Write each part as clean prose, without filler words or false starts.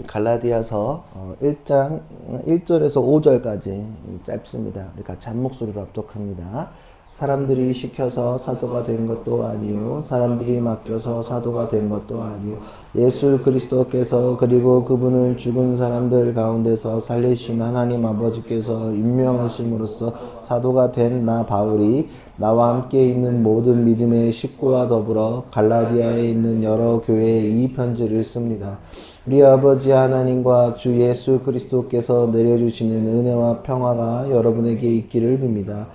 갈라디아서 1장 1절에서 5절까지 짧습니다. 우리 같이 한 목소리로 합독합니다. 사람들이 시켜서 사도가 된 것도 아니요 사람들이 맡겨서 사도가 된 것도 아니요 예수 그리스도께서 그리고 그분을 죽은 사람들 가운데서 살리신 하나님 아버지께서 임명하심으로써 사도가 된 나 바울이 나와 함께 있는 모든 믿음의 식구와 더불어 갈라디아에 있는 여러 교회에 이 편지를 씁니다. 우리 아버지 하나님과 주 예수 그리스도께서 내려주시는 은혜와 평화가 여러분에게 있기를 빕니다.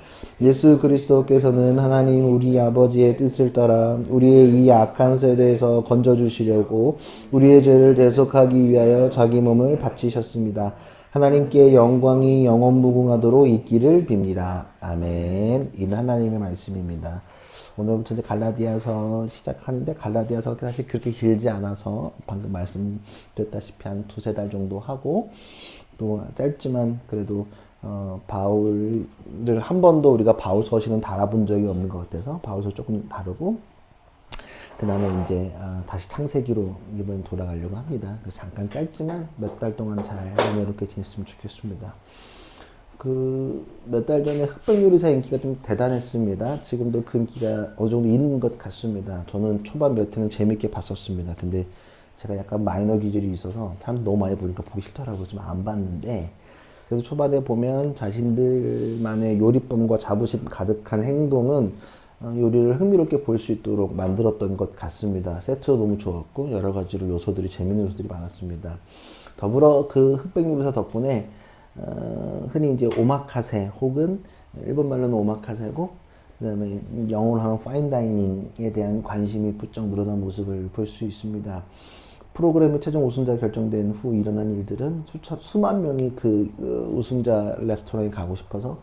예수 그리스도께서는 하나님 우리 아버지의 뜻을 따라 우리의 이 악한 세대에서 건져주시려고 우리의 죄를 대속하기 위하여 자기 몸을 바치셨습니다. 하나님께 영광이 영원무궁하도록 있기를 빕니다. 아멘. 이는 하나님의 말씀입니다. 오늘부터 이제 갈라디아서 시작하는데 갈라디아서가 사실 그렇게 길지 않아서 방금 말씀드렸다시피 한 두세 달 정도 하고 또 짧지만 그래도 바울을 한 번도 우리가 바울 서신은 달아본 적이 없는 것 같아서 바울 서신 조금 다르고 그 다음에 이제 다시 창세기로 이번에 돌아가려고 합니다. 그래서 잠깐 짧지만 몇 달 동안 잘 은혜롭게 지냈으면 좋겠습니다. 그 몇 달 전에 흑백요리사 인기가 좀 대단했습니다. 지금도 그 인기가 어느 정도 있는 것 같습니다. 저는 초반 몇 회는 재밌게 봤었습니다. 근데 제가 약간 마이너 기질이 있어서 사람 너무 많이 보니까 보기 싫더라고요. 좀 안 봤는데 그래서 초반에 보면 자신들만의 요리법과 자부심 가득한 행동은 요리를 흥미롭게 볼 수 있도록 만들었던 것 같습니다. 세트도 너무 좋았고 여러 가지로 요소들이 재밌는 요소들이 많았습니다. 더불어 그 흑백요리사 덕분에 흔히 이제 오마카세 혹은 일본 말로는 오마카세고 그다음에 영어로 하면 파인다이닝에 대한 관심이 부쩍 늘어난 모습을 볼 수 있습니다. 프로그램의 최종 우승자 결정된 후 일어난 일들은 수만 명이 그 우승자 레스토랑에 가고 싶어서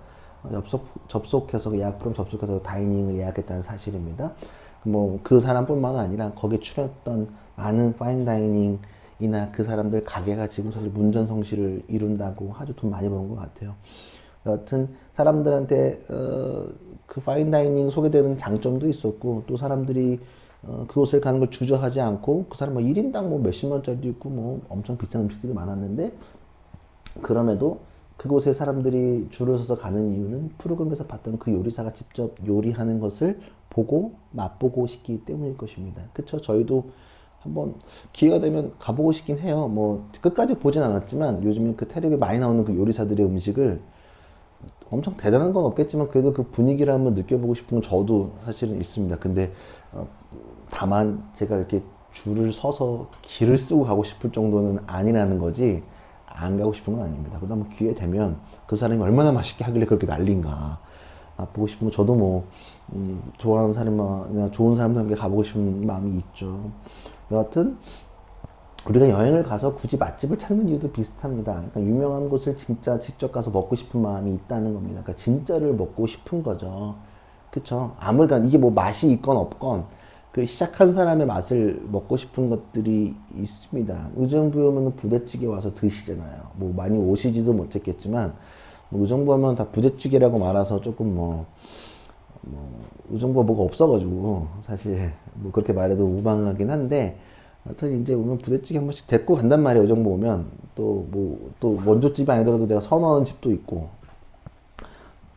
접속해서 예약 프로그램 접속해서 다이닝을 예약했다는 사실입니다. 뭐 그 사람뿐만 아니라 거기에 출연했던 많은 파인다이닝이나 그 사람들 가게가 지금 사실 문전성시를 이룬다고 아주 돈 많이 버는 것 같아요. 여하튼 사람들한테 그 파인다이닝 소개되는 장점도 있었고 또 사람들이 그곳을 가는 걸 주저하지 않고 그 사람 뭐 1인당 뭐 몇십만 원짜리도 있고 뭐 엄청 비싼 음식들이 많았는데 그럼에도 그곳에 사람들이 줄을 서서 가는 이유는 프로그램에서 봤던 그 요리사가 직접 요리하는 것을 보고 맛보고 싶기 때문일 것입니다. 그쵸? 저희도 한번 기회가 되면 가보고 싶긴 해요. 뭐 끝까지 보진 않았지만 요즘에 그 텔레비에 많이 나오는 그 요리사들의 음식을 엄청 대단한 건 없겠지만 그래도 그 분위기를 한번 느껴보고 싶은 건 저도 사실은 있습니다. 근데 다만 제가 이렇게 줄을 서서 길을 쓰고 가고 싶을 정도는 아니라는 거지 안 가고 싶은 건 아닙니다. 그러다 뭐 기회 되면 그 사람이 얼마나 맛있게 하길래 그렇게 난리인가 보고 싶으면 저도 뭐 좋아하는 사람이나 좋은 사람과 함께 가보고 싶은 마음이 있죠. 여하튼 우리가 여행을 가서 굳이 맛집을 찾는 이유도 비슷합니다. 그러니까 유명한 곳을 진짜 직접 가서 먹고 싶은 마음이 있다는 겁니다. 그러니까 진짜를 먹고 싶은 거죠. 그쵸? 아무리가 이게 뭐 맛이 있건 없건 그 시작한 사람의 맛을 먹고 싶은 것들이 있습니다. 의정부 오면 부대찌개 와서 드시잖아요. 뭐 많이 오시지도 못했겠지만 뭐 의정부 하면 다 부대찌개라고 말아서 조금 뭐 의정부가 뭐가 없어가지고 사실 뭐 그렇게 말해도 무방하긴 한데 하여튼 이제 오면 부대찌개 한 번씩 데리고 간단 말이에요. 의정부 오면 또 원조집이 아니더라도 내가 선호하는 집도 있고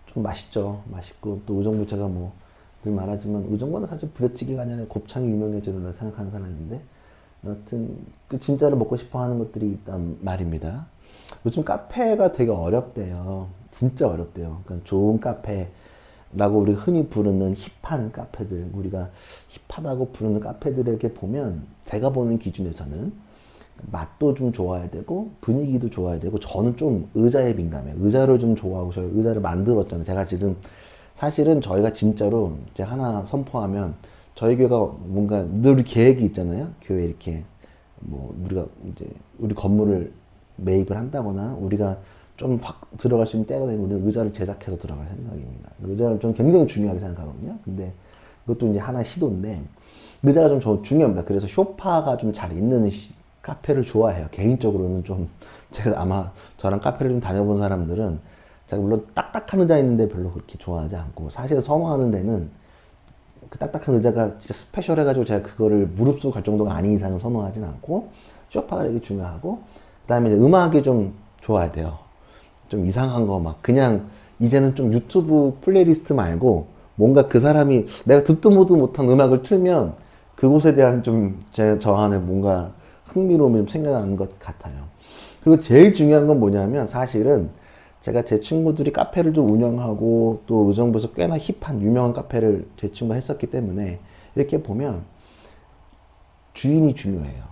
좀 맛있죠. 맛있고 또 의정부 제가 뭐 늘 말하지만 의정부는 사실 부대찌개가 아니라 곱창이 유명해져야 된다 생각하는 사람인데 여하튼 그 진짜로 먹고 싶어 하는 것들이 있단 말입니다. 요즘 카페가 되게 어렵대요. 진짜 어렵대요. 그러니까 좋은 카페라고 우리 흔히 부르는 힙한 카페들, 우리가 힙하다고 부르는 카페들을 이렇게 보면 제가 보는 기준에서는 맛도 좀 좋아야 되고 분위기도 좋아야 되고 저는 좀 의자에 민감해요. 의자를 좀 좋아하고 저희 의자를 만들었잖아요. 제가 지금 사실은 저희가 진짜로 이제 하나 선포하면 저희 교회가 뭔가 늘 계획이 있잖아요. 교회 이렇게 뭐 우리가 이제 우리 건물을 매입을 한다거나 우리가 좀 확 들어갈 수 있는 때가 되면 우리는 의자를 제작해서 들어갈 생각입니다. 의자를 좀 굉장히 중요하게 생각하거든요. 근데 그것도 이제 하나의 시도인데 의자가 좀 중요합니다. 그래서 소파가 좀 잘 있는 카페를 좋아해요. 개인적으로는 좀 제가 아마 저랑 카페를 좀 다녀본 사람들은 제가 물론 딱딱한 의자 있는데 별로 그렇게 좋아하지 않고 사실 선호하는 데는 그 딱딱한 의자가 진짜 스페셜해가지고 제가 그거를 무릅쓰고 갈 정도가 아닌 이상은 선호하진 않고 쇼파가 되게 중요하고, 그 다음에 이제 음악이 좀 좋아야 돼요. 좀 이상한 거 막 그냥 이제는 좀 유튜브 플레이리스트 말고 뭔가 그 사람이 내가 듣도 보도 못한 음악을 틀면 그곳에 대한 좀 저 안에 뭔가 흥미로움이 좀 생겨나는 것 같아요. 그리고 제일 중요한 건 뭐냐면 사실은 제가 제 친구들이 카페를 좀 운영하고 또 의정부에서 꽤나 힙한 유명한 카페를 제 친구가 했었기 때문에 이렇게 보면 주인이 중요해요.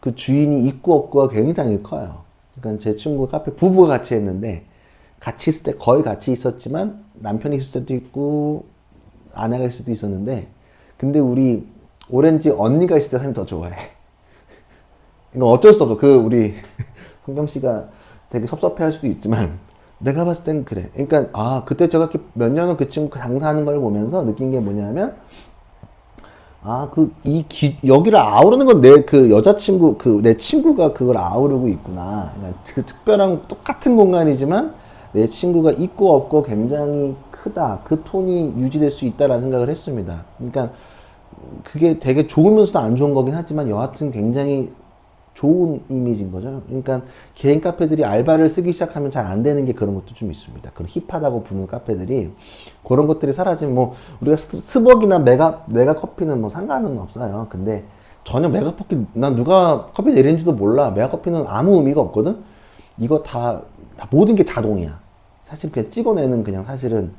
그 주인이 있고 없고가 굉장히 커요. 그러니까 제 친구 카페 부부가 같이 했는데 같이 있을 때 거의 같이 있었지만 남편이 있을 때도 있고 아내가 있을 수도 있었는데 근데 우리 오렌지 언니가 있을 때 사실 더 좋아해. 이건 어쩔 수 없어. 그 우리 성경 씨가 되게 섭섭해할 수도 있지만 내가 봤을 땐 그래. 그러니까 아 그때 제가 이렇게 몇 년을 그 친구 장사하는 걸 보면서 느낀 게 뭐냐면 아 여기를 아우르는 건 내 그 여자친구 내 친구가 그걸 아우르고 있구나. 그러니까 그 특별한 똑같은 공간이지만 내 친구가 있고 없고 굉장히 크다. 그 톤이 유지될 수 있다라는 생각을 했습니다. 그러니까 그게 되게 좋으면서도 안 좋은 거긴 하지만 여하튼 굉장히 좋은 이미지인 거죠. 그러니까 개인 카페들이 알바를 쓰기 시작하면 잘 안 되는 게 그런 것도 좀 있습니다. 그런 힙하다고 부르는 카페들이 그런 것들이 사라지면 뭐 우리가 스벅이나 메가 커피는 뭐 상관은 없어요. 근데 전혀 메가 커피 난 누가 커피 내리는지도 몰라. 메가 커피는 아무 의미가 없거든. 이거 다 모든 게 자동이야. 사실 그냥 찍어내는 그냥 사실은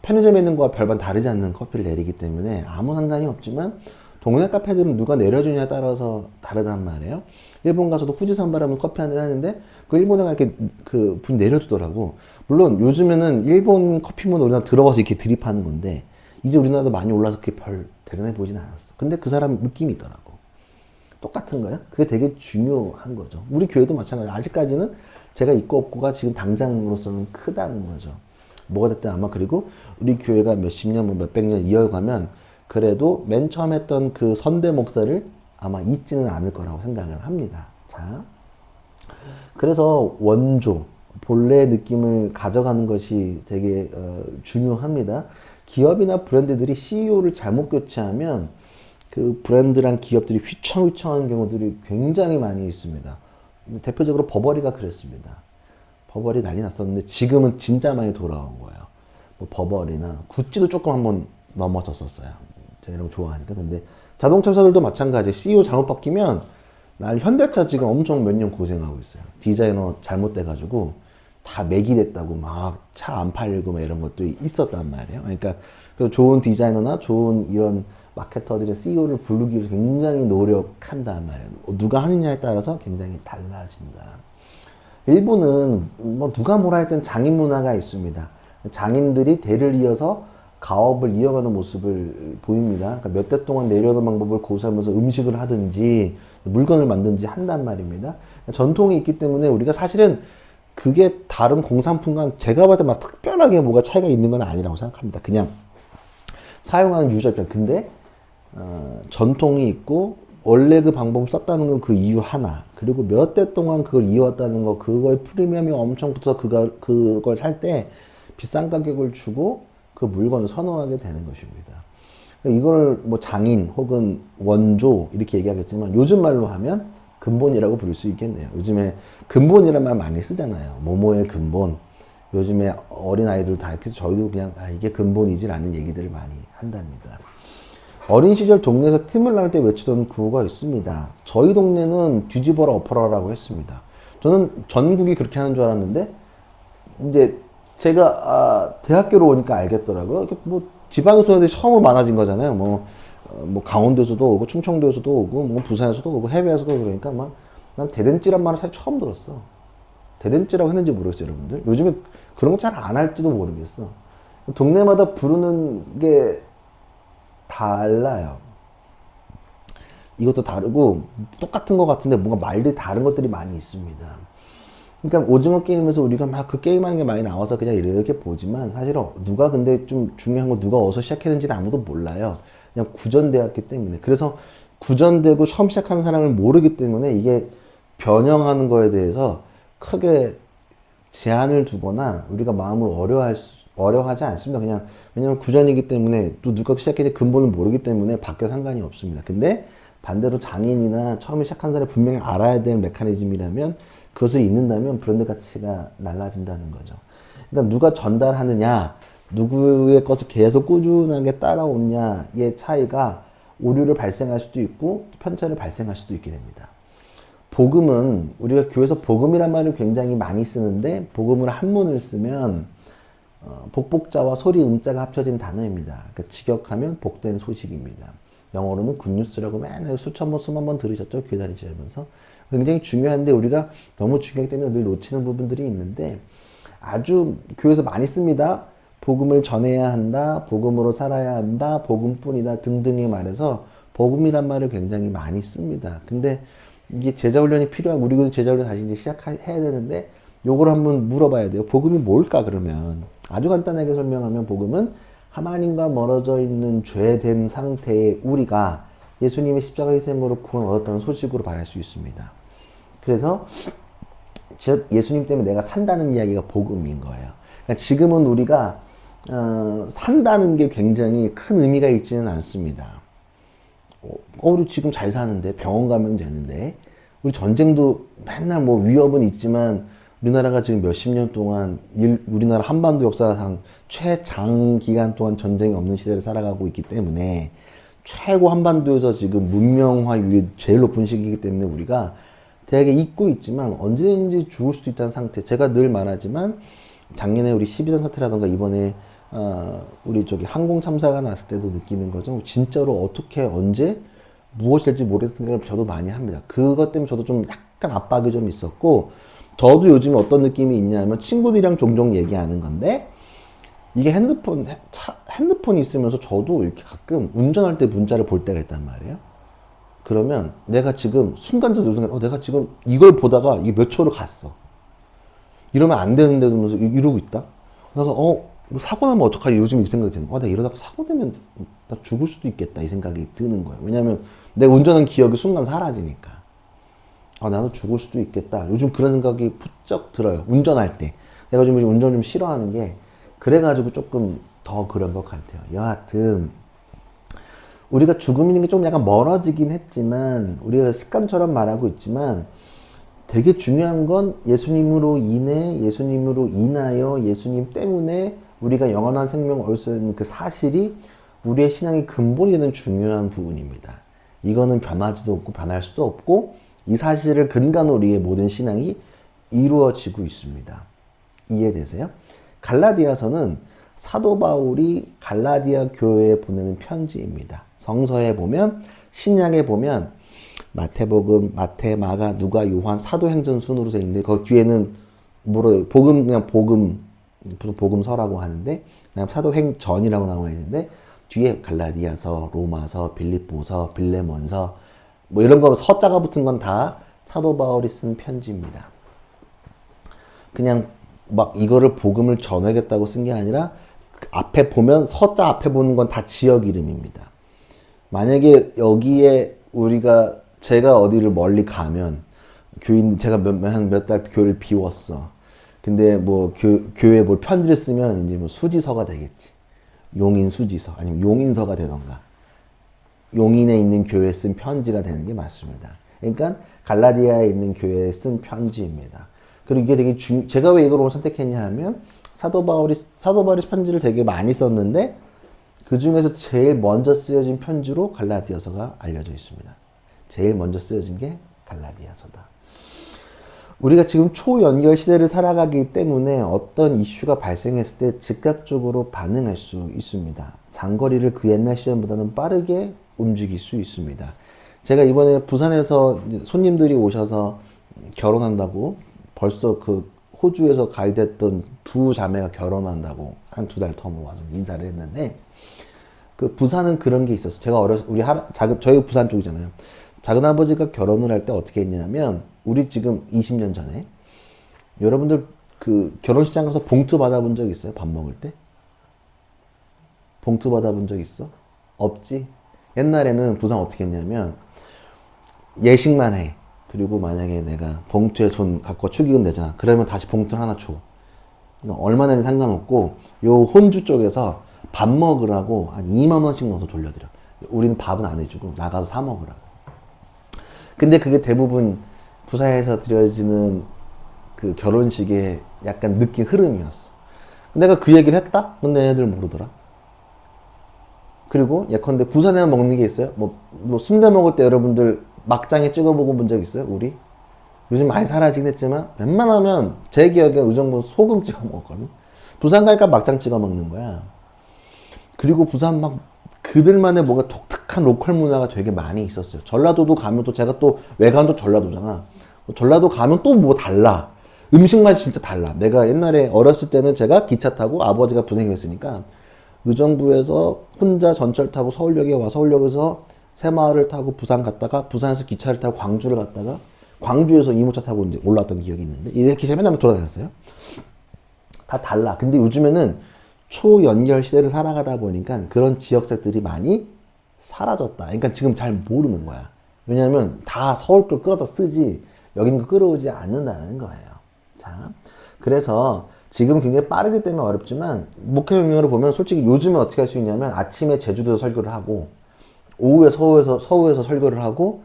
편의점에 있는 거와 별반 다르지 않는 커피를 내리기 때문에 아무 상관이 없지만 동네 카페들은 누가 내려주냐에 따라서 다르단 말이에요. 일본 가서도 후지산 바람을 커피 한잔 하는데 그 일본애가 이렇게 그 분 내려주더라고. 물론 요즘에는 일본 커피만 우리나라 들어와서 이렇게 드립하는 건데 이제 우리나라도 많이 올라서 그게 별 대단해 보이진 않았어. 근데 그 사람 느낌이 있더라고. 똑같은 거야. 그게 되게 중요한 거죠. 우리 교회도 마찬가지. 아직까지는 제가 있고 없고가 지금 당장으로서는 크다는 거죠. 뭐가 됐든 아마 그리고 우리 교회가 몇십 년, 뭐 몇백 년 이어가면 그래도 맨 처음 했던 그 선대 목사를 아마 잊지는 않을 거라고 생각을 합니다. 자, 그래서 원조, 본래의 느낌을 가져가는 것이 되게 중요합니다. 기업이나 브랜드들이 CEO를 잘못 교체하면 그 브랜드랑 기업들이 휘청휘청하는 경우들이 굉장히 많이 있습니다. 대표적으로 버버리가 그랬습니다. 버버리 난리 났었는데 지금은 진짜 많이 돌아온 거예요. 뭐 버버리나 구찌도 조금 한번 넘어졌었어요. 제가 이런 거 좋아하니까. 근데 자동차 회사들도 마찬가지. CEO 잘못 바뀌면 날 현대차 지금 엄청 몇 년 고생하고 있어요. 디자이너 잘못돼가지고 다 맥이 됐다고 막 차 안 팔리고 막 이런 것들이 있었단 말이에요. 그러니까 좋은 디자이너나 좋은 이런 마케터들의 CEO를 부르기 위해서 굉장히 노력한단 말이에요. 누가 하느냐에 따라서 굉장히 달라진다. 일본은 뭐 누가 뭐라 했든 장인 문화가 있습니다. 장인들이 대를 이어서 가업을 이어가는 모습을 보입니다. 그러니까 몇 대 동안 내려오는 방법을 고수하면서 음식을 하든지 물건을 만든지 한단 말입니다. 전통이 있기 때문에 우리가 사실은 그게 다른 공산품과 제가 봐도 막 특별하게 뭐가 차이가 있는 건 아니라고 생각합니다. 그냥 사용하는 유저 입장. 근데 전통이 있고 원래 그 방법을 썼다는 건 그 이유 하나. 그리고 몇 대 동안 그걸 이어왔다는 거, 그거의 프리미엄이 엄청 붙어서 그걸 살 때 비싼 가격을 주고 그 물건을 선호하게 되는 것입니다. 이걸 뭐 장인 혹은 원조 이렇게 얘기하겠지만 요즘 말로 하면 근본이라고 부를 수 있겠네요. 요즘에 근본이라는 말 많이 쓰잖아요. 뭐뭐의 근본. 요즘에 어린아이들 다 이렇게 해서 저희도 그냥 이게 근본이지라는 얘기들을 많이 한답니다. 어린 시절 동네에서 팀을 나눌 때 외치던 구호가 있습니다. 저희 동네는 뒤집어라 엎어라라고 했습니다. 저는 전국이 그렇게 하는 줄 알았는데 이제 제가 대학교로 오니까 알겠더라고요. 뭐 지방에서 애들이 처음으로 많아진 거잖아요. 뭐 강원도에서도 오고 충청도에서도 오고 뭐 부산에서도 오고 해외에서도 그러니까 막 난 대댄지란 말을 사실 처음 들었어. 대댄지라고 했는지 모르겠어요, 여러분들. 요즘에 그런 거 잘 안 할지도 모르겠어. 동네마다 부르는 게 달라요. 이것도 다르고 똑같은 것 같은데 뭔가 말들이 다른 것들이 많이 있습니다. 그러니까 오징어 게임에서 우리가 막 그 게임하는 게 많이 나와서 그냥 이렇게 보지만 사실 누가 근데 좀 중요한 건 누가 어디서 시작했는지는 아무도 몰라요. 그냥 구전되었기 때문에. 그래서 구전되고 처음 시작하는 사람을 모르기 때문에 이게 변형하는 거에 대해서 크게 제한을 두거나 우리가 마음을 어려워하지 않습니다. 왜냐면 구전이기 때문에 또 누가 시작했는지 근본을 모르기 때문에 바뀌어 상관이 없습니다. 근데 반대로 장인이나 처음에 시작한 사람이 분명히 알아야 될 메커니즘이라면 그것을 잊는다면 브랜드 가치가 날라진다는 거죠. 그러니까 누가 전달하느냐, 누구의 것을 계속 꾸준하게 따라오느냐의 차이가 오류를 발생할 수도 있고 편차를 발생할 수도 있게 됩니다. 복음은 우리가 교회에서 복음이란 말을 굉장히 많이 쓰는데 복음을 한문을 쓰면 복복자와 소리 음자가 합쳐진 단어입니다. 그러니까 직역하면 복된 소식입니다. 영어로는 굿뉴스라고 맨날 수천 번, 수만 번 들으셨죠? 교회 다니시면서. 굉장히 중요한데 우리가 너무 중요하기 때문에 늘 놓치는 부분들이 있는데 아주 교회에서 많이 씁니다. 복음을 전해야 한다, 복음으로 살아야 한다, 복음뿐이다 등등의 말에서 복음이란 말을 굉장히 많이 씁니다. 근데 이게 제자훈련이 필요한 우리 교회 제자훈련 다시 이제 시작해야 되는데 요걸 한번 물어봐야 돼요. 복음이 뭘까 그러면 아주 간단하게 설명하면 복음은 하나님과 멀어져 있는 죄된 상태의 우리가 예수님의 십자가 희생으로 구원 얻었다는 소식으로 말할 수 있습니다. 그래서 즉 예수님 때문에 내가 산다는 이야기가 복음인 거예요. 그러니까 지금은 우리가 산다는 게 굉장히 큰 의미가 있지는 않습니다. 우리 지금 잘 사는데 병원 가면 되는데 우리 전쟁도 맨날 뭐 위협은 있지만 우리나라가 지금 몇십 년 동안 우리나라 한반도 역사상 최장기간 동안 전쟁이 없는 시대를 살아가고 있기 때문에 최고 한반도에서 지금 문명화율이 제일 높은 시기이기 때문에 우리가 대학에 잊고 있지만 언제든지 죽을 수도 있다는 상태. 제가 늘 말하지만 작년에 우리 12선 사태라던가 이번에 우리 저기 항공 참사가 났을 때도 느끼는 거죠. 진짜로 어떻게 언제 무엇이 될지 모르겠는 생각을 저도 많이 합니다. 그것 때문에 저도 좀 약간 압박이 좀 있었고 저도 요즘 어떤 느낌이 있냐면 친구들이랑 종종 얘기하는 건데 이게 핸드폰이 있으면서 저도 이렇게 가끔 운전할 때 문자를 볼 때가 있단 말이에요. 그러면 내가 지금 순간적으로 내가 지금 이걸 보다가 이게 몇 초로 갔어. 이러면 안 되는데 면서 이러고 있다. 내가 이거 사고 나면 어떡하지? 요즘 이 생각이 드는 거야. 내가 이러다가 사고 되면 나 죽을 수도 있겠다 이 생각이 드는 거예요. 왜냐면 내가 운전한 기억이 순간 사라지니까. 나도 죽을 수도 있겠다. 요즘 그런 생각이 부쩍 들어요. 운전할 때. 내가 좀 운전 좀 싫어하는 게 그래가지고 조금 더 그런 것 같아요. 여하튼 우리가 죽음이라는 게 좀 약간 멀어지긴 했지만 우리가 습관처럼 말하고 있지만 되게 중요한 건 예수님으로 인해 예수님으로 인하여 예수님 때문에 우리가 영원한 생명을 얻을 수 있는 그 사실이 우리의 신앙의 근본이 되는 중요한 부분입니다. 이거는 변하지도 없고 변할 수도 없고 이 사실을 근간으로 우리의 모든 신앙이 이루어지고 있습니다. 이해되세요? 갈라디아서는 사도 바울이 갈라디아 교회에 보내는 편지입니다. 성서에 보면 신약에 보면 마태복음, 마태, 마가, 누가, 요한, 사도행전 순으로 돼 있는데 그 뒤에는 그냥 복음서라고 하는데 그냥 사도행전이라고 나와 있는데 뒤에 갈라디아서, 로마서, 빌립보서, 빌레몬서 뭐 이런 거 서자가 붙은 건 다 사도 바울이 쓴 편지입니다. 그냥 막 이거를 복음을 전하겠다고 쓴 게 아니라 앞에 보면 서자 앞에 보는 건 다 지역 이름입니다. 만약에 여기에 제가 어디를 멀리 가면 제가 몇 달 교회를 비웠어. 근데 뭐 교회에 뭘 편지를 쓰면 이제 뭐 수지서가 되겠지. 용인 수지서 아니면 용인서가 되던가. 용인에 있는 교회에 쓴 편지가 되는 게 맞습니다. 그러니까 갈라디아에 있는 교회에 쓴 편지입니다. 그리고 이게 되게 제가 왜 이걸 선택했냐 하면 사도 바울이 편지를 되게 많이 썼는데 그 중에서 제일 먼저 쓰여진 편지로 갈라디아서가 알려져 있습니다. 제일 먼저 쓰여진 게 갈라디아서다. 우리가 지금 초연결 시대를 살아가기 때문에 어떤 이슈가 발생했을 때 즉각적으로 반응할 수 있습니다. 장거리를 그 옛날 시절보다는 빠르게 움직일 수 있습니다. 제가 이번에 부산에서 손님들이 오셔서 결혼한다고 벌써 그 호주에서 가이드했던 두 자매가 결혼한다고 한 두 달 터무 와서 인사를 했는데 그 부산은 그런 게 있었어. 제가 저희 부산 쪽이잖아요. 작은 아버지가 결혼을 할 때 어떻게 했냐면 우리 지금 20년 전에 여러분들 그 결혼식장 가서 봉투 받아본 적 있어요? 밥 먹을 때? 봉투 받아본 적 있어? 없지? 옛날에는 부산 어떻게 했냐면 예식만 해. 그리고 만약에 내가 봉투에 돈 갖고 축의금 내잖아. 그러면 다시 봉투 하나 줘. 얼마 내는 상관없고 요 혼주 쪽에서 밥 먹으라고 한 2만 원씩 넣어서 돌려드려. 우리는 밥은 안 해주고 나가서 사 먹으라고. 근데 그게 대부분 부산에서 드려지는 그 결혼식의 약간 느낌 흐름이었어. 내가 그 얘기를 했다? 근데 애들 모르더라. 그리고 예컨대 부산에 먹는 게 있어요? 뭐 순대 먹을 때 여러분들 막장에 찍어 먹어본 적 있어요? 우리? 요즘 많이 사라지긴 했지만 웬만하면 제 기억에 의정부 소금 찍어 먹었거든. 부산 가니까 막장 찍어 먹는 거야. 그리고 부산 막 그들만의 뭔가 독특한 로컬 문화가 되게 많이 있었어요. 전라도도 가면 또 제가 또 외관도 전라도잖아. 전라도 가면 또 뭐 달라. 음식 맛이 진짜 달라. 내가 옛날에 어렸을 때는 제가 기차 타고 아버지가 부생이었으니까 의정부에서 혼자 전철 타고 서울역에 와 서울역에서 새마을을 타고 부산 갔다가 부산에서 기차를 타고 광주를 갔다가 광주에서 이모차 타고 이제 올라왔던 기억이 있는데 이 기차 맨날 돌아다녔어요. 다 달라. 근데 요즘에는 초연결 시대를 살아가다 보니까 그런 지역색들이 많이 사라졌다. 그러니까 지금 잘 모르는 거야. 왜냐하면 다 서울 걸 끌어다 쓰지 여긴 거 끌어오지 않는다는 거예요. 자, 그래서 지금 굉장히 빠르기 때문에 어렵지만 목회 영역으로 보면 솔직히 요즘에 어떻게 할 수 있냐면 아침에 제주도에서 설교를 하고 오후에 서울에서 설교를 하고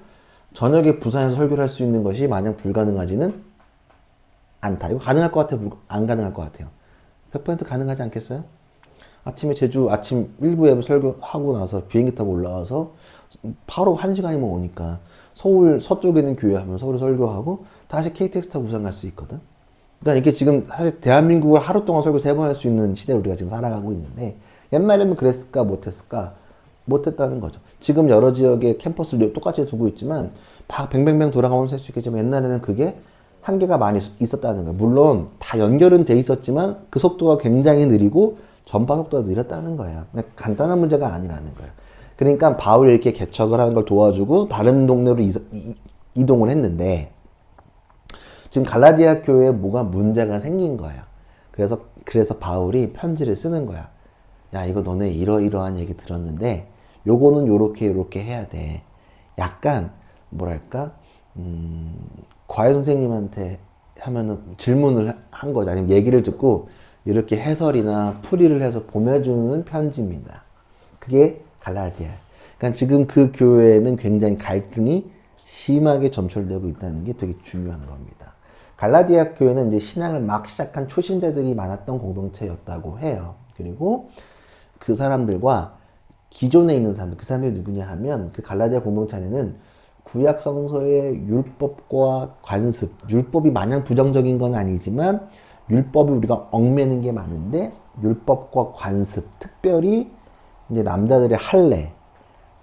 저녁에 부산에서 설교를 할 수 있는 것이 마냥 불가능하지는 않다. 이거 가능할 것 같아요? 안 가능할 것 같아요? 100% 가능하지 않겠어요? 아침에 제주 아침 1부 예배 설교하고 나서 비행기 타고 올라와서 바로 1시간이면 오니까 서울 서쪽에 있는 교회 하면 서울에 설교하고 다시 KTX 타고 부산 갈 수 있거든. 그러니까 이게 지금 사실 대한민국을 하루 동안 설교 3번 할 수 있는 시대에 우리가 지금 살아가고 있는데 옛날에는 그랬을까 못했을까? 못했다는 거죠. 지금 여러 지역에 캠퍼스를 똑같이 두고 있지만 뱅뱅뱅 돌아가면서 할 수 있겠지만 옛날에는 그게 한계가 많이 있었다는 거예요. 물론 다 연결은 돼 있었지만 그 속도가 굉장히 느리고 전파 속도가 느렸다는 거예요. 간단한 문제가 아니라는 거예요. 그러니까 바울이 이렇게 개척을 하는 걸 도와주고 다른 동네로 이동을 했는데 지금 갈라디아 교회에 뭐가 문제가 생긴 거예요. 그래서 바울이 편지를 쓰는 거야. 야, 이거 너네 이러이러한 얘기 들었는데 요거는 요렇게 해야 돼. 약간 뭐랄까 과외 선생님한테 하면은 질문을 한 거죠. 아니면 얘기를 듣고 이렇게 해설이나 풀이를 해서 보내주는 편지입니다. 그게 갈라디아. 그러니까 지금 그 교회에는 굉장히 갈등이 심하게 점철되고 있다는 게 되게 중요한 겁니다. 갈라디아 교회는 이제 신앙을 막 시작한 초신자들이 많았던 공동체였다고 해요. 그리고 그 사람들과 기존에 있는 사람들, 그 사람들이 누구냐 하면 그 갈라디아 공동체 안에는 구약 성서의 율법과 관습, 율법이 마냥 부정적인 건 아니지만 율법이 우리가 얽매는 게 많은데 율법과 관습, 특별히 이제 남자들의 할례,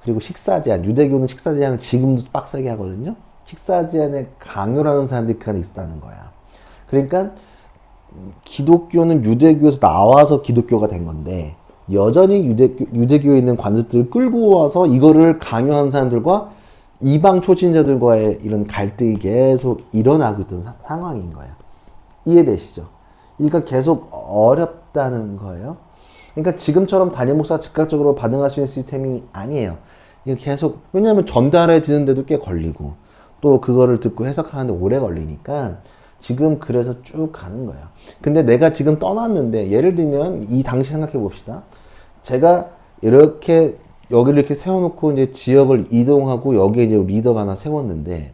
그리고 식사 제한, 유대교는 식사 제한을 지금도 빡세게 하거든요. 식사 제한에 강요를 하는 사람들이 그 안에 있다는 거야. 그러니까 기독교는 유대교에서 나와서 기독교가 된 건데 여전히 유대교에 있는 관습들을 끌고 와서 이거를 강요하는 사람들과 이방 초신자들과의 이런 갈등이 계속 일어나고 있던 상황인 거예요. 이해되시죠? 그러니까 계속 어렵다는 거예요. 그러니까 지금처럼 담임 목사가 즉각적으로 반응할 수 있는 시스템이 아니에요. 이게 계속, 왜냐하면 전달해지는데도 꽤 걸리고 또 그거를 듣고 해석하는데 오래 걸리니까 지금 그래서 쭉 가는 거예요. 근데 내가 지금 떠났는데 예를 들면 이 당시 생각해 봅시다. 제가 이렇게 여기를 이렇게 세워놓고 이제 지역을 이동하고 여기에 이제 리더가 하나 세웠는데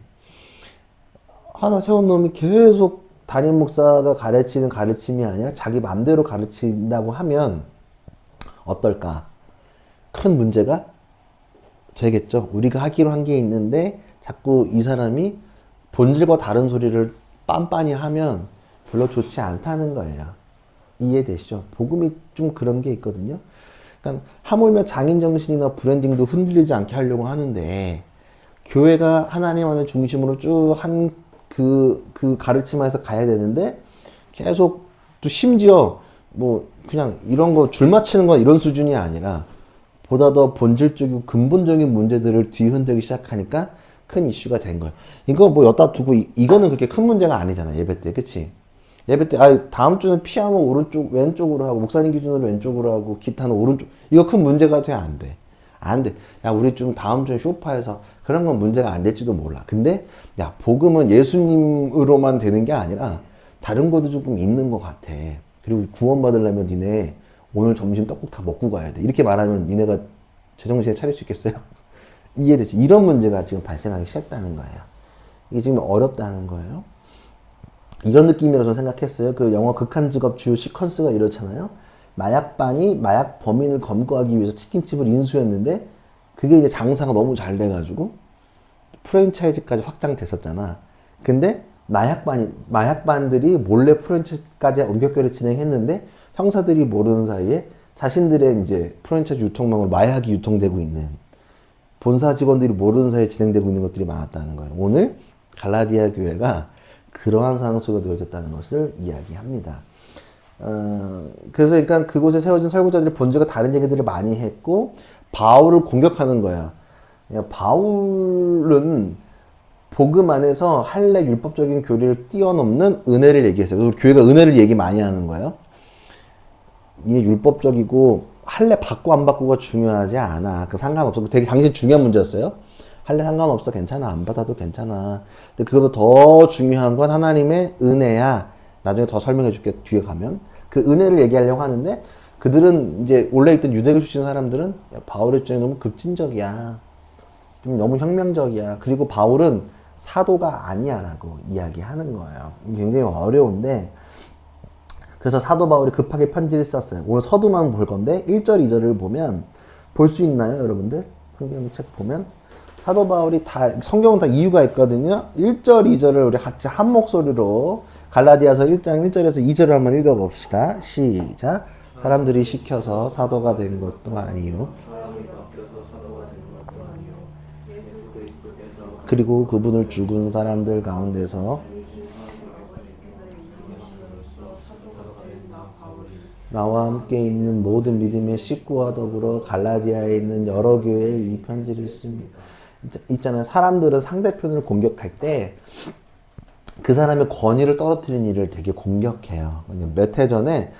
하나 세운 놈이 계속 담임 목사가 가르치는 가르침이 아니라 자기 맘대로 가르친다고 하면 어떨까? 큰 문제가 되겠죠. 우리가 하기로 한 게 있는데 자꾸 이 사람이 본질과 다른 소리를 빤빤히 하면 별로 좋지 않다는 거예요. 이해되시죠? 복음이 좀 그런 게 있거든요. 그러니까 하물며 장인정신이나 브랜딩도 흔들리지 않게 하려고 하는데 교회가 하나님 안을 중심으로 쭉 한 그 가르침 안에서 가야 되는데 계속 또 심지어 뭐 그냥 이런 거 줄 맞추는 건 이런 수준이 아니라 보다 더 본질적이고 근본적인 문제들을 뒤흔들기 시작하니까 큰 이슈가 된 거예요. 이거 뭐 여따 두고 이거는 그렇게 큰 문제가 아니잖아. 예배 때. 그치? 예배 때 다음 주는 피아노 오른쪽 왼쪽으로 하고 목사님 기준으로 왼쪽으로 하고 기타는 오른쪽. 이거 큰 문제가 돼? 안 돼? 안 돼. 야, 우리 좀 다음 주에 쇼파에서 그런 건 문제가 안 될지도 몰라. 근데 야, 복음은 예수님으로만 되는 게 아니라 다른 것도 조금 있는 것 같아. 그리고 구원받으려면 니네 오늘 점심 떡국 다 먹고 가야 돼. 이렇게 말하면 니네가 제정신에 차릴 수 있겠어요? 이해되죠? 이런 문제가 지금 발생하기 시작했다는 거예요. 이게 지금 어렵다는 거예요. 이런 느낌이라고 저는 생각했어요. 그 영화 극한 직업 주요 시퀀스가 이렇잖아요. 마약반이 마약 범인을 검거하기 위해서 치킨집을 인수했는데 그게 이제 장사가 너무 잘 돼가지고 프랜차이즈까지 확장됐었잖아. 근데 마약반들이 몰래 프랜차이즈까지 원격결에 진행했는데 형사들이 모르는 사이에 자신들의 이제 프랜차이즈 유통망으로 마약이 유통되고 있는 본사 직원들이 모르는 사이에 진행되고 있는 것들이 많았다는 거예요. 오늘 갈라디아 교회가 그러한 상황 속에 놓여졌다는 것을 이야기합니다. 그래서 그러니까 그곳에 세워진 설교자들이 본질과 다른 얘기들을 많이 했고 바울을 공격하는 거야. 바울은 복음 안에서 할례 율법적인 교리를 뛰어넘는 은혜를 얘기했어요. 그래서 교회가 은혜를 얘기 많이 하는 거예요. 이게 율법적이고 할례 받고 안 받고가 중요하지 않아. 그 상관없어. 되게 당시 중요한 문제였어요. 할례 상관없어. 괜찮아. 안 받아도 괜찮아. 근데 그거보다 더 중요한 건 하나님의 은혜야. 나중에 더 설명해 줄게. 뒤에 가면. 그 은혜를 얘기하려고 하는데 그들은 이제 원래 있던 유대교 출신 사람들은 야, 바울의 주장이 너무 급진적이야. 좀 너무 혁명적이야. 그리고 바울은 사도가 아니야 라고 이야기하는 거예요. 굉장히 어려운데 그래서 사도 바울이 급하게 편지를 썼어요. 오늘 서두만 볼 건데 1절 2절을 보면 볼 수 있나요 여러분들? 성경 책 보면 사도 바울이 다 성경은 다 이유가 있거든요. 1절 2절을 우리 같이 한 목소리로 갈라디아서 1장 1절에서 2절을 한번 읽어봅시다. 시작. 사람들이 시켜서 사도가 된 것도 아니요 그리고 그분을 죽은 사람들 가운데서 나와 함께 있는 모든 믿음의 식구와 더불어 갈라디아에 있는 여러 교회에 이 편지를 씁니다. 있잖아요. 사람들은 상대편을 공격할 때 그 사람의 권위를 떨어뜨리는 일을 되게 공격해요. 몇 해 전에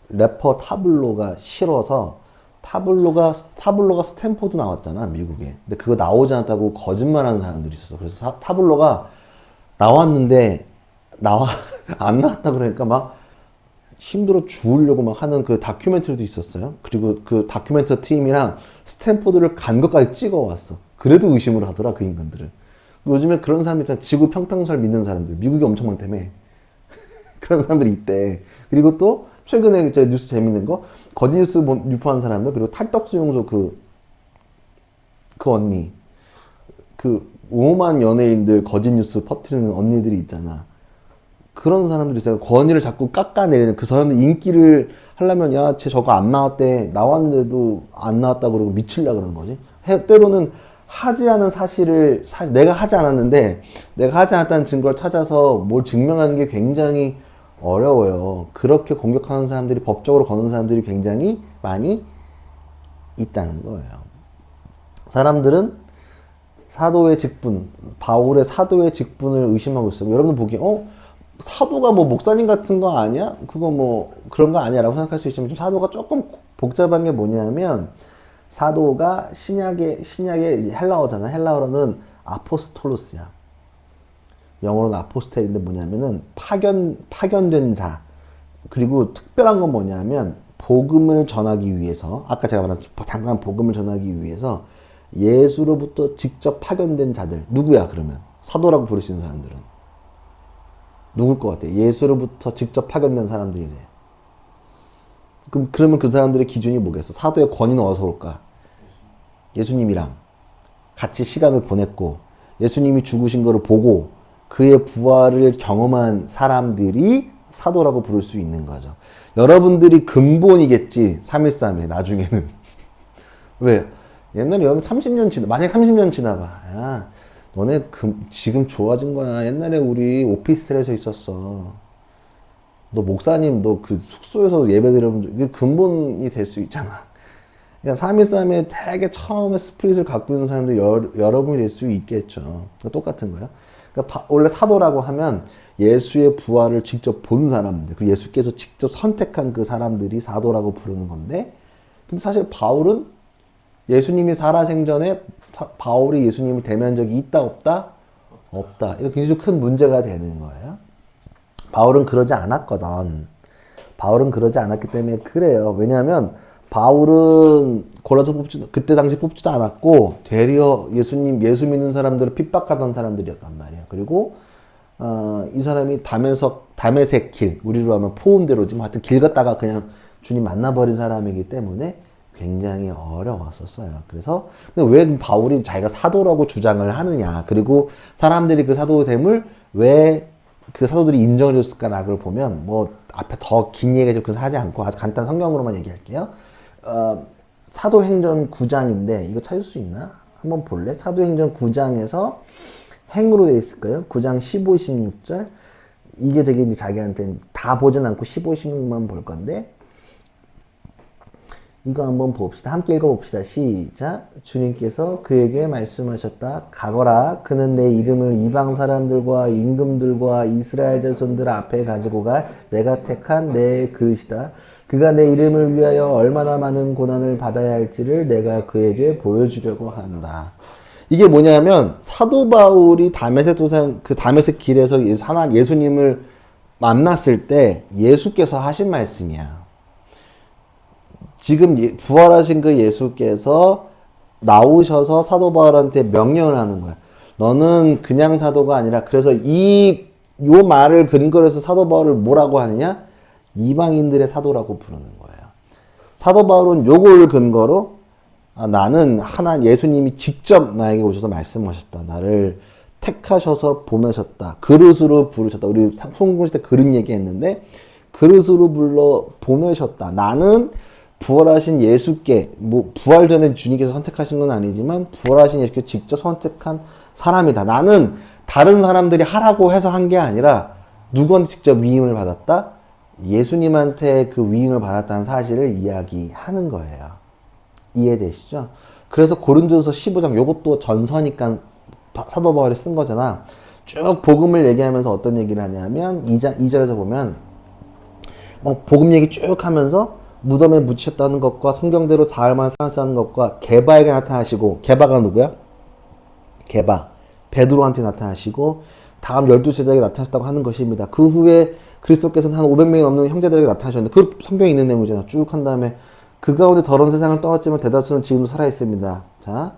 래퍼 타블로가 싫어서 타블로가 스탠포드 나왔잖아, 미국에. 근데 그거 나오지 않았다고 거짓말하는 사람들이 있었어. 그래서 타블로가 나왔는데 안 나왔다 그러니까 막 힘들어 죽으려고 막 하는 그 다큐멘터리도 있었어요. 그리고 그 다큐멘터리 팀이랑 스탠포드를 간 것까지 찍어왔어. 그래도 의심을 하더라, 그 인간들은. 요즘에 그런 사람 있잖아. 지구 평평설 믿는 사람들. 미국이 엄청 많다며. 그런 사람들이 있대. 그리고 또 최근에 저 뉴스 재밌는 거 거짓 뉴스 유포한 사람들 그리고 탈덕수용소 그 언니 그 오만 연예인들 거짓 뉴스 퍼뜨리는 언니들이 있잖아. 그런 사람들이 있어요. 권위를 자꾸 깎아내리는 그 사람들 인기를 하려면 야, 쟤 저거 안 나왔대. 나왔는데도 안 나왔다고 그러고 미치려고 그러는 거지. 때로는 하지 않은 사실을 내가 하지 않았는데 내가 하지 않았다는 증거를 찾아서 뭘 증명하는 게 굉장히 어려워요. 그렇게 공격하는 사람들이 법적으로 거는 사람들이 굉장히 많이 있다는 거예요. 사람들은 사도의 직분, 바울의 사도의 직분을 의심하고 있어요. 여러분들 보기에 사도가 뭐 목사님 같은 거 아니야? 그거 뭐 그런 거 아니야? 라고 생각할 수 있지만 좀 사도가 조금 복잡한 게 뭐냐면 사도가 신약의 헬라어잖아. 헬라어로는 아포스톨로스야. 영어로는 아포스텔인데 뭐냐면은 파견된 자. 그리고 특별한 건 뭐냐면 복음을 전하기 위해서 아까 제가 말한 당당한 복음을 전하기 위해서 예수로부터 직접 파견된 자들. 누구야 그러면? 사도라고 부르시는 사람들은 누굴 것 같아? 예수로부터 직접 파견된 사람들이래. 그러면 그 사람들의 기준이 뭐겠어? 사도의 권위는 어디서 올까? 예수님이랑 같이 시간을 보냈고 예수님이 죽으신 거를 보고 그의 부활을 경험한 사람들이 사도라고 부를 수 있는 거죠. 여러분들이 근본이겠지. 313에 나중에는. 왜? 옛날에 여러분 30년 만약에 30년 지나봐. 야, 너네 지금 좋아진 거야. 옛날에 우리 오피스텔에서 있었어. 너 목사님 너 그 숙소에서 예배 드리면 이게 근본이 될 수 있잖아. 그러니까 313에 되게 처음에 스피릿을 갖고 있는 사람들 여러분이 될 수 있겠죠. 그러니까 똑같은 거예요. 그러니까 원래 사도라고 하면 예수의 부활을 직접 본 사람들, 그리고 예수께서 직접 선택한 그 사람들이 사도라고 부르는 건데, 근데 사실 바울은 예수님이 살아생전에 바울이 예수님을 대면한 적이 있다 없다? 없다. 이거 굉장히 큰 문제가 되는 거예요. 바울은 그러지 않았거든. 바울은 그러지 않았기 때문에 그래요. 왜냐하면 바울은 골라서 그때 당시 뽑지도 않았고 되려 예수 믿는 사람들을 핍박하던 사람들이었단 말이에요. 그리고 이 사람이 담에색 길, 우리로 하면 포음대로지 뭐 하여튼 길 갔다가 그냥 주님 만나버린 사람이기 때문에 굉장히 어려웠었어요. 그래서 근데 왜 바울이 자기가 사도라고 주장을 하느냐, 그리고 사람들이 그 사도됨을 왜 그 사도들이 인정해 줬을까라고 보면 뭐 앞에 더 긴 얘기 좀 하지 않고 아주 간단 성경으로만 얘기할게요. 사도행전 9장인데 이거 찾을 수 있나? 한번 볼래? 사도행전 9장에서 행으로 되어 있을 거예요. 9장 15, 16절. 이게 되게 이제 자기한테는 다 보진 않고 15, 16만 볼 건데 이거 한번 봅시다. 함께 읽어봅시다. 시작. 주님께서 그에게 말씀하셨다. 가거라. 그는 내 이름을 이방 사람들과 임금들과 이스라엘 자손들 앞에 가지고 갈 내가 택한 내 그릇이다. 그가 내 이름을 위하여 얼마나 많은 고난을 받아야 할지를 내가 그에게 보여주려고 한다. 이게 뭐냐면 사도 바울이 다메섹 길에서 예수님을 만났을 때 예수께서 하신 말씀이야. 지금 부활하신 그 예수께서 나오셔서 사도 바울한테 명령을 하는 거야. 너는 그냥 사도가 아니라, 그래서 요 말을 근거로 해서 사도 바울을 뭐라고 하느냐? 이방인들의 사도라고 부르는 거예요. 사도 바울은 요걸 근거로 나는 예수님이 직접 나에게 오셔서 말씀하셨다. 나를 택하셔서 보내셨다. 그릇으로 부르셨다. 우리 송공시 때 그릇 얘기했는데 그릇으로 불러 보내셨다. 나는 부활하신 예수께, 뭐 부활 전에 주님께서 선택하신 건 아니지만 부활하신 예수께 직접 선택한 사람이다. 나는 다른 사람들이 하라고 해서 한 게 아니라 누구한테 직접 위임을 받았다? 예수님한테 그 위임을 받았다는 사실을 이야기하는 거예요. 이해되시죠? 그래서 고린도전서 15장, 요것도 전서니까 사도 바울이 쓴 거잖아. 쭉 복음을 얘기하면서 어떤 얘기를 하냐면 2절에서 보면 복음 얘기 쭉 하면서 무덤에 묻히셨다는 것과 성경대로 사흘 만에 살아났다는 것과 게바에게 나타나시고, 게바가 누구야? 게바. 베드로한테 나타나시고 다음 12제자에게 나타나셨다고 하는 것입니다. 그 후에 그리스도께서는 한 500명이 넘는 형제들에게 나타나셨는데 그 성경에 있는 내용이잖아. 쭉 한 다음에 그 가운데 더러운 세상을 떠났지만 대다수는 지금도 살아있습니다. 자,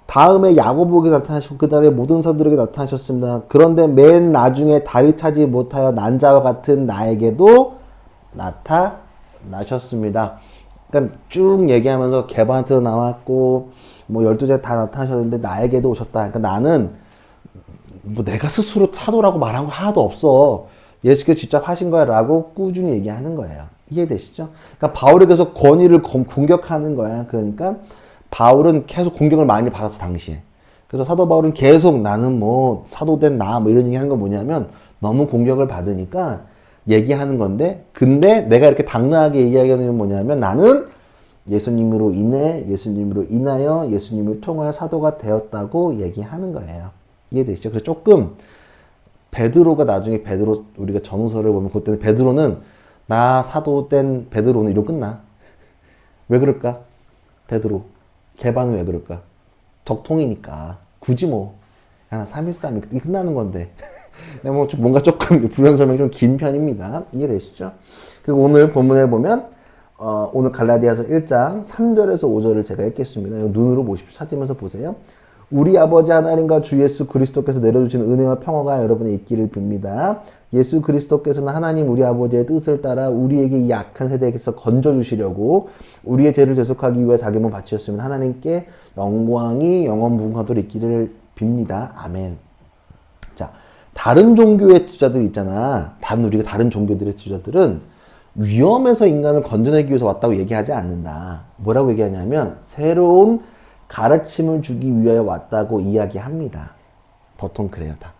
다음에 야고보에게 나타나시고 그 다음에 모든 사도들에게 나타나셨습니다. 그런데 맨 나중에 다리 차지 못하여 난 자와 같은 나에게도 나타나셨습니다. 그러니까 쭉 얘기하면서 게바한테도 나왔고 뭐 12제 다 나타나셨는데 나에게도 오셨다. 그러니까 나는 뭐 내가 스스로 사도라고 말한 거 하나도 없어. 예수께서 직접 하신 거야 라고 꾸준히 얘기하는 거예요. 이해되시죠? 그러니까 바울에 계속 권위를 공격하는 거야. 그러니까 바울은 계속 공격을 많이 받았어, 당시에. 그래서 사도 바울은 계속 나는 뭐 사도된 뭐 이런 얘기 하는 건 뭐냐면 너무 공격을 받으니까 얘기하는 건데, 근데 내가 이렇게 당당하게 얘기하는 건 뭐냐면 나는 예수님으로 인하여 예수님을 통하여 사도가 되었다고 얘기하는 거예요. 이해되시죠? 그래서 조금 베드로가 나중에 우리가 전후서를 보면 그때는 베드로는 나 사도된 베드로는 이러고 끝나. 왜 그럴까? 베드로. 게바는 왜 그럴까? 적통이니까. 굳이 뭐. 하나 313 이렇게 끝나는 건데. 뭔가 조금 부연 설명이 좀 긴 편입니다. 이해되시죠? 그리고 오늘 본문에 보면 오늘 갈라디아서 1장 3절에서 5절을 제가 읽겠습니다. 눈으로 보십시오. 찾으면서 보세요. 우리 아버지 하나님과 주 예수 그리스도께서 내려주신 은혜와 평화가 여러분의 있기를 빕니다. 예수 그리스도께서는 하나님 우리 아버지의 뜻을 따라 우리에게 이 악한 세대에서 건져주시려고 우리의 죄를 대속하기 위해 자기 몸을 바치셨으면 하나님께 영광이 영원 무궁하도록 있기를 빕니다. 아멘. 자, 다른 종교의 지도자들 있잖아. 우리가 다른 종교들의 지도자들은 위험에서 인간을 건져내기 위해서 왔다고 얘기하지 않는다. 뭐라고 얘기하냐면 새로운 가르침을 주기 위하여 왔다고 이야기합니다. 보통 그래요, 다.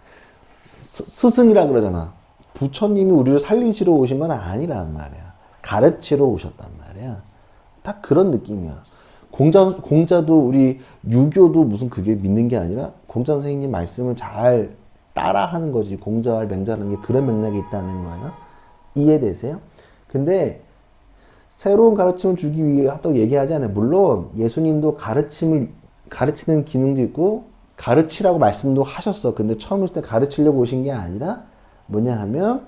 스승이라 그러잖아. 부처님이 우리를 살리시러 오신 건 아니란 말이야. 가르치러 오셨단 말이야. 딱 그런 느낌이야. 공자도 우리 유교도 무슨 그게 믿는 게 아니라 공자 선생님 말씀을 잘 따라하는 거지. 공자와 맹자라는 게 그런 맥락이 있다는 거예요. 이해되세요? 근데 새로운 가르침을 주기 위해 또 얘기하지 않아요. 물론 예수님도 가르치는 기능도 있고 가르치라고 말씀도 하셨어. 근데 처음 오실 때 가르치려고 오신 게 아니라 뭐냐 하면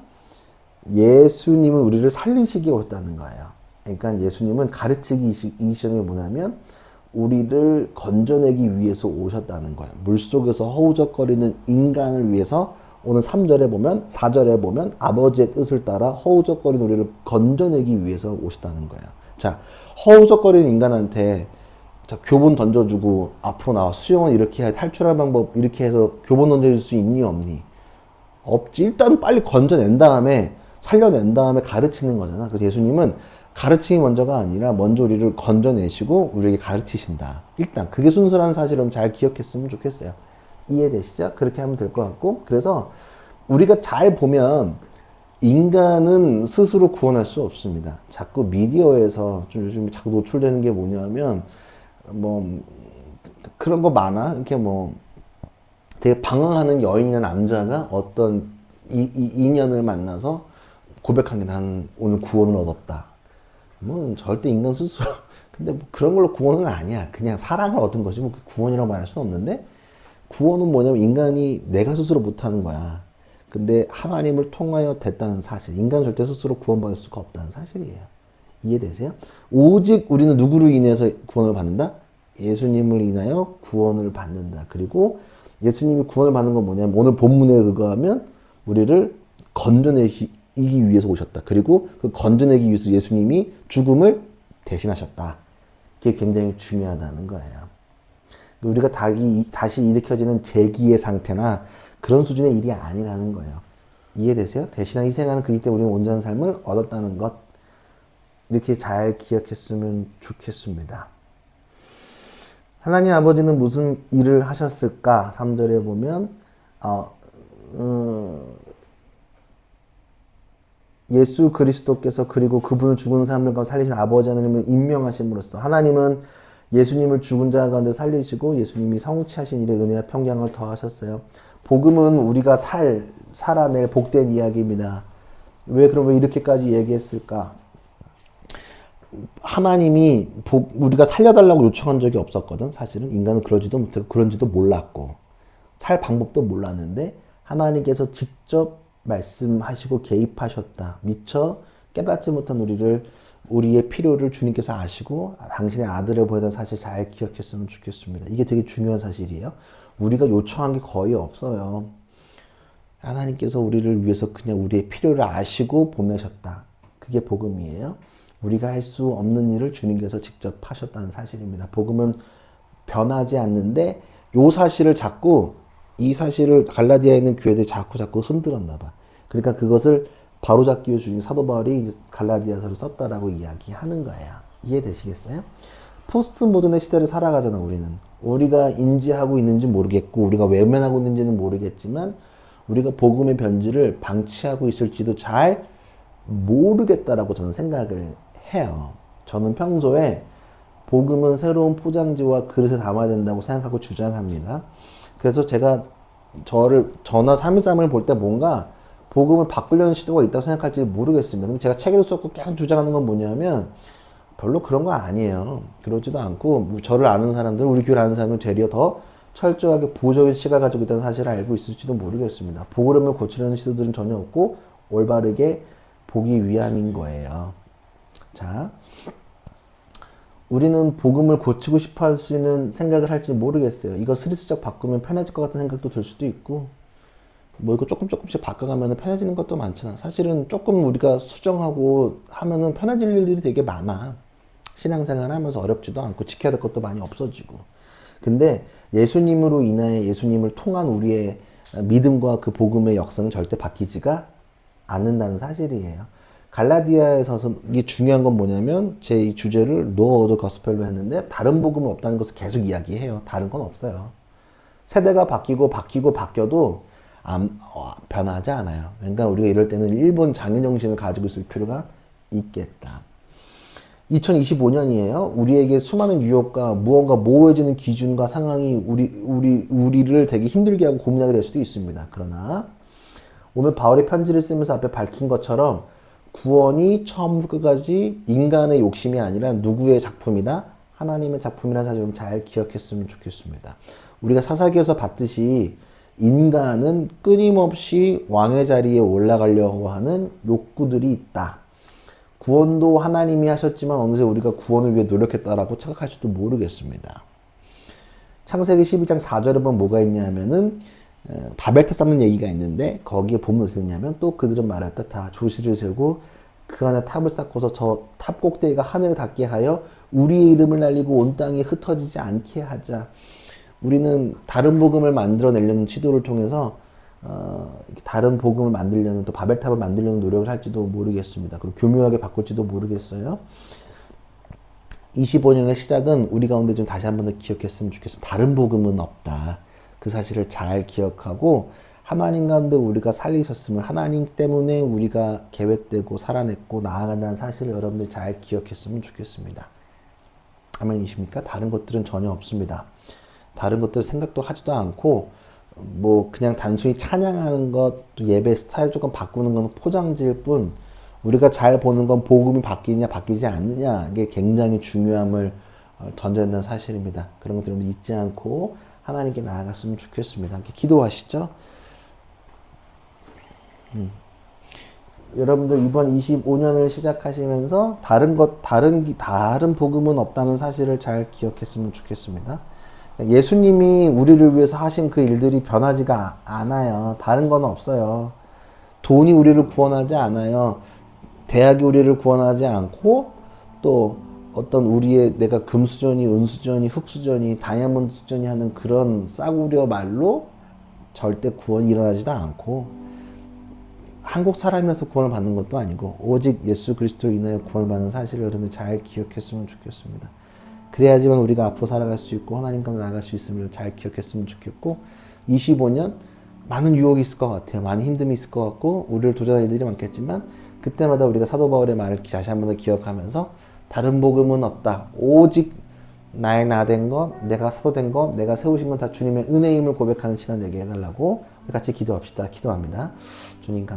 예수님은 우리를 살리시기 오셨다는 거예요. 그러니까 예수님은 가르치기 이 시점이 뭐냐면 우리를 건져내기 위해서 오셨다는 거예요. 물속에서 허우적거리는 인간을 위해서 오늘 3절에 보면 4절에 보면 아버지의 뜻을 따라 허우적거리는 우리를 건져내기 위해서 오셨다는 거예요. 자, 허우적거리는 인간한테 자, 교본 던져주고 앞으로 나와 수영은 이렇게 해 탈출할 방법 이렇게 해서 교본 던져줄 수 있니 없니? 없지. 일단 빨리 건져낸 다음에 살려낸 다음에 가르치는 거잖아. 그래서 예수님은 가르침이 먼저가 아니라 먼저 우리를 건져내시고 우리에게 가르치신다. 일단 그게 순수한 사실을 잘 기억했으면 좋겠어요. 이해되시죠? 그렇게 하면 될 것 같고, 그래서 우리가 잘 보면 인간은 스스로 구원할 수 없습니다. 자꾸 미디어에서 좀 요즘 자꾸 노출되는 게 뭐냐면 뭐 그런 거 많아. 이렇게 뭐 되게 방황하는 여인이나 남자가 어떤 인연을 만나서 고백한 게 나는 오늘 구원을 얻었다. 뭐 절대 인간 스스로 근데 뭐 그런 걸로 구원은 아니야. 그냥 사랑을 얻은 거지 뭐 구원이라고 말할 수는 없는데, 구원은 뭐냐면 인간이 내가 스스로 못하는 거야. 근데 하나님을 통하여 됐다는 사실. 인간은 절대 스스로 구원받을 수가 없다는 사실이에요. 이해되세요? 오직 우리는 누구로 인해서 구원을 받는다? 예수님을 인하여 구원을 받는다. 그리고 예수님이 구원을 받는 건 뭐냐면 오늘 본문에 의거하면 우리를 건져내기 위해서 오셨다. 그리고 그 건져내기 위해서 예수님이 죽음을 대신하셨다. 그게 굉장히 중요하다는 거예요. 우리가 다시 일으켜지는 재기의 상태나 그런 수준의 일이 아니라는 거예요. 이해되세요? 대신하 희생하는 그 일 때문에 우리는 온전한 삶을 얻었다는 것. 이렇게 잘 기억했으면 좋겠습니다. 하나님 아버지는 무슨 일을 하셨을까? 3절에 보면 예수 그리스도께서 그리고 그분을 죽은 사람들 가운데 살리신 아버지 하나님을 임명하심으로써 하나님은 예수님을 죽은 자 가운데 살리시고 예수님이 성취하신 일에 은혜와 평강을 더하셨어요. 복음은 우리가 살아낼 복된 이야기입니다. 왜 이렇게까지 얘기했을까? 하나님이 우리가 살려달라고 요청한 적이 없었거든. 사실은 인간은 그러지도 못하고 그런지도 몰랐고 살 방법도 몰랐는데 하나님께서 직접 말씀하시고 개입하셨다. 미처 깨닫지 못한 우리의 필요를 주님께서 아시고 당신의 아들을 보내던 사실 잘 기억했으면 좋겠습니다. 이게 되게 중요한 사실이에요. 우리가 요청한 게 거의 없어요. 하나님께서 우리를 위해서 그냥 우리의 필요를 아시고 보내셨다. 그게 복음이에요. 우리가 할 수 없는 일을 주님께서 직접 하셨다는 사실입니다. 복음은 변하지 않는데 이 사실을 자꾸 이 사실을 갈라디아에 있는 교회들이 자꾸 흔들었나 봐. 그러니까 그것을 바로잡기 위해 주님 사도 바울이 갈라디아서를 썼다라고 이야기하는 거예요. 이해되시겠어요? 포스트 모던의 시대를 살아가잖아. 우리가 인지하고 있는지 모르겠고 우리가 외면하고 있는지는 모르겠지만 우리가 복음의 변질을 방치하고 있을지도 잘 모르겠다라고 저는 생각을 해요. 저는 평소에 복음은 새로운 포장지와 그릇에 담아야 된다고 생각하고 주장합니다. 그래서 제가 저나 313을 볼 때 뭔가 복음을 바꾸려는 시도가 있다고 생각할지 모르겠습니다. 근데 제가 책에도 썼고 계속 주장하는 건 뭐냐면 별로 그런 거 아니에요. 그러지도 않고 저를 아는 사람들, 우리 교회를 아는 사람들은 되려 더 철저하게 보호적인 시각을 가지고 있다는 사실을 알고 있을지도 모르겠습니다. 복음을 고치려는 시도들은 전혀 없고 올바르게 보기 위함인 거예요. 자, 우리는 복음을 고치고 싶어 할 수 있는 생각을 할지 모르겠어요. 이거 스리슬쩍 바꾸면 편해질 것 같은 생각도 들 수도 있고 뭐 이거 조금씩 바꿔가면 편해지는 것도 많잖아. 사실은 조금 우리가 수정하고 하면은 편해질 일들이 되게 많아. 신앙생활 하면서 어렵지도 않고 지켜야 될 것도 많이 없어지고. 근데 예수님으로 인하여 예수님을 통한 우리의 믿음과 그 복음의 역사는 절대 바뀌지가 않는다는 사실이에요. 갈라디아에서 이게 중요한 건 뭐냐면 제 이 주제를 No other gospel로 했는데 다른 복음은 없다는 것을 계속 이야기해요. 다른 건 없어요. 세대가 바뀌어도 변하지 않아요. 그러니까 우리가 이럴 때는 일본 장인 정신을 가지고 있을 필요가 있겠다. 2025년이에요. 우리에게 수많은 유혹과 무언가 모호해지는 기준과 상황이 우리를 되게 힘들게 하고 고민하게 될 수도 있습니다. 그러나 오늘 바울의 편지를 쓰면서 앞에 밝힌 것처럼 구원이 처음부터 끝까지 인간의 욕심이 아니라 누구의 작품이다? 하나님의 작품이라는 사실을 잘 기억했으면 좋겠습니다. 우리가 사사기에서 봤듯이 인간은 끊임없이 왕의 자리에 올라가려고 하는 욕구들이 있다. 구원도 하나님이 하셨지만 어느새 우리가 구원을 위해 노력했다라고 착각할지도 모르겠습니다. 창세기 12장 4절에 보면 뭐가 있냐면은 바벨탑 쌓는 얘기가 있는데 거기에 보면 어떻게 되냐면 또 그들은 말했다. 다 조실을 세우고 그 안에 탑을 쌓고서 저 탑 꼭대기가 하늘을 닿게 하여 우리의 이름을 날리고 온 땅에 흩어지지 않게 하자. 우리는 다른 복음을 만들어내려는 시도를 통해서 다른 복음을 만들려는 또 바벨탑을 만들려는 노력을 할지도 모르겠습니다. 그리고 교묘하게 바꿀지도 모르겠어요. 25년의 시작은 우리 가운데 좀 다시 한 번 더 기억했으면 좋겠습니다. 다른 복음은 없다. 그 사실을 잘 기억하고 하나님 가운데 우리가 살리셨음을 하나님 때문에 우리가 계획되고 살아냈고 나아간다는 사실을 여러분들 잘 기억했으면 좋겠습니다. 아멘이십니까? 다른 것들은 전혀 없습니다. 다른 것들 생각도 하지도 않고 뭐 그냥 단순히 찬양하는 것, 또 예배 스타일 조금 바꾸는 건 포장지일 뿐 우리가 잘 보는 건 복음이 바뀌느냐 바뀌지 않느냐 이게 굉장히 중요함을 던져야 된다는 사실입니다. 그런 것들을 잊지 않고 하나님께 나아갔으면 좋겠습니다. 함께 기도하시죠. 여러분들 이번 25년을 시작하시면서 다른 복음은 없다는 사실을 잘 기억했으면 좋겠습니다. 예수님이 우리를 위해서 하신 그 일들이 변하지가 않아요. 다른 건 없어요. 돈이 우리를 구원하지 않아요. 대학이 우리를 구원하지 않고 또 어떤 우리의 내가 금수저니 은수저니 흙수저니 다이아몬드 수저니 하는 그런 싸구려 말로 절대 구원이 일어나지도 않고 한국 사람이라서 구원을 받는 것도 아니고 오직 예수 그리스도로 인하여 구원을 받는 사실을 여러분들 잘 기억했으면 좋겠습니다. 그래야지만 우리가 앞으로 살아갈 수 있고 하나님과 나아갈 수 있음을 잘 기억했으면 좋겠고 25년 많은 유혹이 있을 것 같아요. 많은 힘듦이 있을 것 같고 우리를 도전할 일들이 많겠지만 그때마다 우리가 사도 바울의 말을 다시 한 번 더 기억하면서 다른 복음은 없다. 오직 나의 나 된 것, 내가 사도 된 것, 내가 세우신 건 다 주님의 은혜임을 고백하는 시간 되게 해달라고 같이 기도합시다. 기도합니다. 주님 감사합니다.